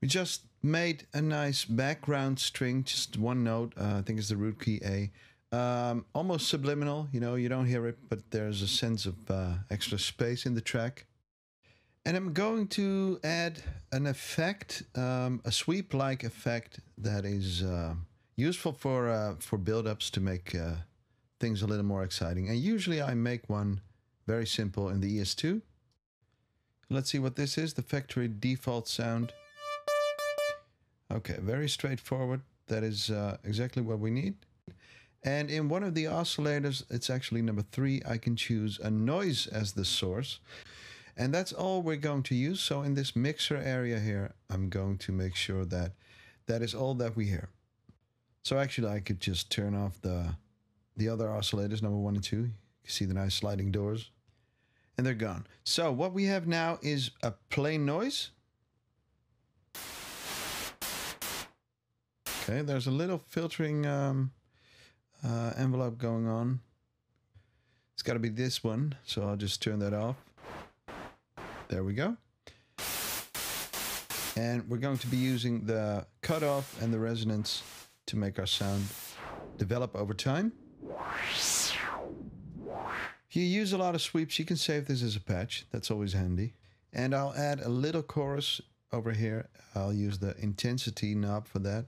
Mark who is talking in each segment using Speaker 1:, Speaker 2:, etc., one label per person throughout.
Speaker 1: We just made a nice background string, just one note. I think it's the root key A. Almost subliminal, you know, you don't hear it, but there's a sense of extra space in the track. And I'm going to add an effect, a sweep-like effect that is useful for build-ups to make things a little more exciting. And usually I make one very simple in the ES2. Let's see what this is, the factory default sound. Okay, very straightforward. That is exactly what we need. And in one of the oscillators, it's actually number 3, I can choose a noise as the source. And that's all we're going to use. So in this mixer area here, I'm going to make sure that that is all that we hear. So actually I could just turn off the other oscillators, number 1 and 2. You can see the nice sliding doors. And they're gone. So what we have now is a plain noise. Okay, there's a little filtering envelope going on. It's got to be this one, so I'll just turn that off. There we go. And we're going to be using the cutoff and the resonance to make our sound develop over time. If you use a lot of sweeps, you can save this as a patch. That's always handy. And I'll add a little chorus over here. I'll use the intensity knob for that.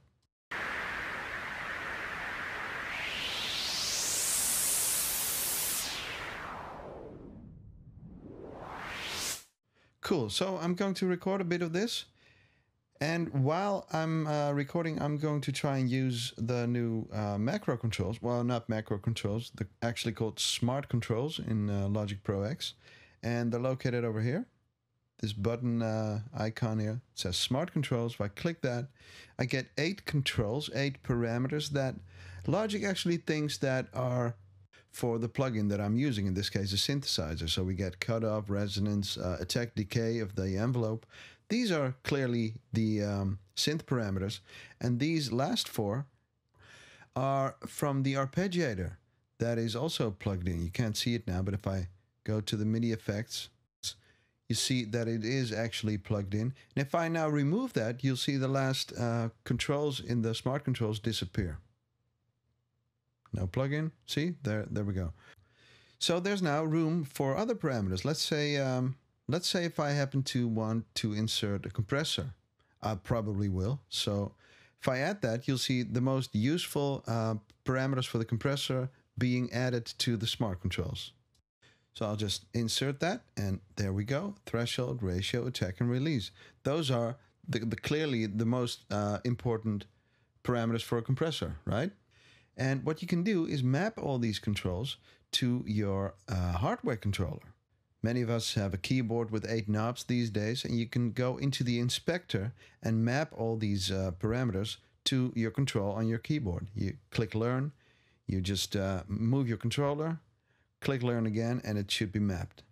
Speaker 1: Cool, so I'm going to record a bit of this. And while I'm recording, I'm going to try and use the new macro controls. Well, not macro controls, they're actually called smart controls in Logic Pro X. And they're located over here. This button icon here says smart controls. If I click that, I get 8 controls, 8 parameters that Logic actually thinks that are for the plugin that I'm using, in this case a synthesizer. So we get cutoff, resonance, attack, decay of the envelope. These are clearly the synth parameters, and these last 4 are from the arpeggiator that is also plugged in. You can't see it now, but if I go to the MIDI effects, you see that it is actually plugged in. And if I now remove that, you'll see the last controls in the smart controls disappear. No plugin. See, there we go. So there's now room for other parameters. Let's say if I happen to want to insert a compressor, I probably will. So if I add that, you'll see the most useful parameters for the compressor being added to the smart controls. So I'll just insert that, and there we go. Threshold, ratio, attack, and release. Those are clearly the most important parameters for a compressor, right? And what you can do is map all these controls to your hardware controller. Many of us have a keyboard with 8 knobs these days, and you can go into the inspector and map all these parameters to your control on your keyboard. You click learn, you just move your controller, click learn again, and it should be mapped.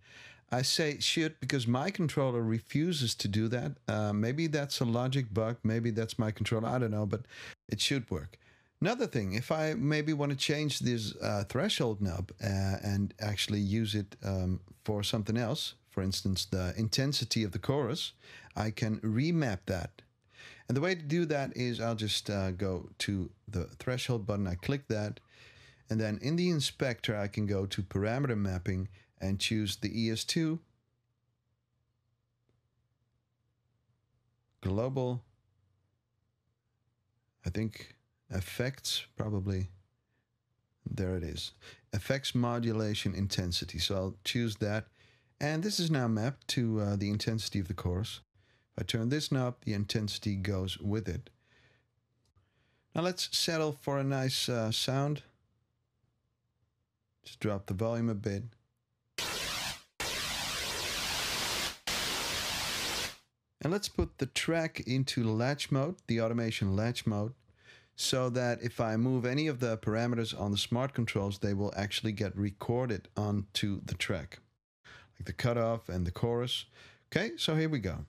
Speaker 1: I say should because my controller refuses to do that. Maybe that's a Logic bug, maybe that's my controller, I don't know, but it should work. Another thing, if I maybe want to change this threshold knob and actually use it for something else, for instance, the intensity of the chorus, I can remap that. And the way to do that is I'll just go to the threshold button, I click that, and then in the inspector I can go to parameter mapping and choose the ES2, global, I think, effects, probably, there it is, effects modulation intensity. So I'll choose that, and this is now mapped to the intensity of the chorus. If I turn this knob, the intensity goes with it. Now let's settle for a nice sound. Just drop the volume a bit. And let's put the track into latch mode, the automation latch mode, so that if I move any of the parameters on the smart controls, they will actually get recorded onto the track, like the cutoff and the chorus. Okay, so here we go.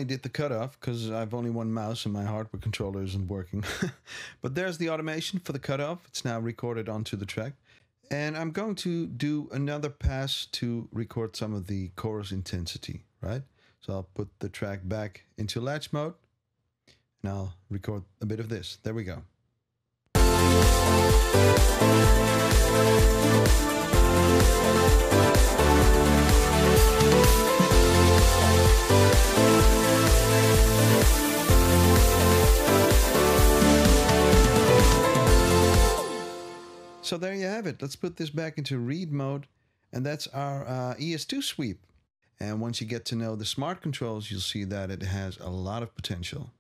Speaker 1: did the cutoff because I've only one mouse and my hardware controller isn't working. But there's the automation for the cutoff. It's now recorded onto the track. And I'm going to do another pass to record some of the chorus intensity, right? So I'll put the track back into latch mode and I'll record a bit of this. There we go. So there you have it. Let's put this back into read mode, and that's our ES2 sweep. And once you get to know the smart controls, you'll see that it has a lot of potential.